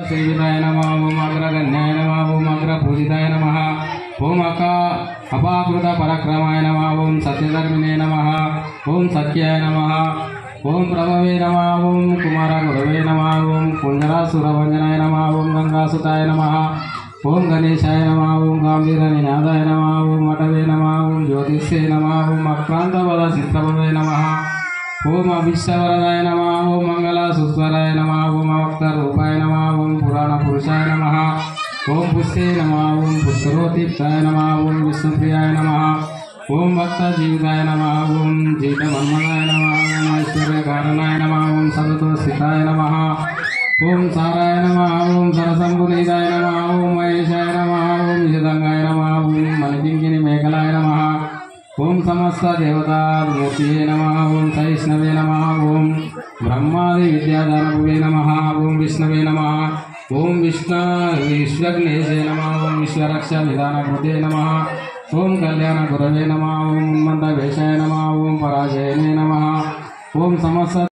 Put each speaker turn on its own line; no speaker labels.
सेविताय नमः ओम अग्रगण्याय नमः ओम अग्रपूजिताय नमः ओम अपाकृत पराक्रमाय नमः ओम सत्यधर्मिणे नमः ओम सत्याय नमः ओम प्रभवे नमः ओम कुमार गुरवे नमः ओम कुंजरासुरभंजनाय नमः ओम गंगासुताय नमः ओम गणेशाय नमः ओम गांभीरनिनादाय नमः ओम मटवे नमः ओम ज्योतिषे नमः ओम अक्रांतपद चित्रभवे नमः ओम अभिष्टवरदाय नमः ओम मंगलसुस्वराय नमः ओम अवक्तरूपाय नमः ओम पुराणपुरुषाय नमः ओम पुष्टे नमः ओम पुष्करोतीर्थाय नमः ओम विष्णुप्रियाय नमः ओम भक्तजीविताय नमः ओम जीतमन्मदाय नमः ओम ऐश्वर्यकारणाय नमः ओम सततस्थिताय नमः ओम साराय नमः ओम सरसंपुनीताय नमः ओम महेशाय नमः ओम निजदंगाय नमः ओम मणिकिंकिनी मेघलाय नमः ओम समस्त देवता मूर्तिये नमः ओम सहिष्णवे नमः ओम ब्रह्मादि विद्यादानवे नमः ओम विष्णवे नमः ओम विश्वग्नेशे नमः ओम विश्वरक्षा विधानकृते नमः ओम कल्याण गुरवे नमः ओम उन्मत्त वेशाय नमः ओम पराजयने नमः ओम समस्त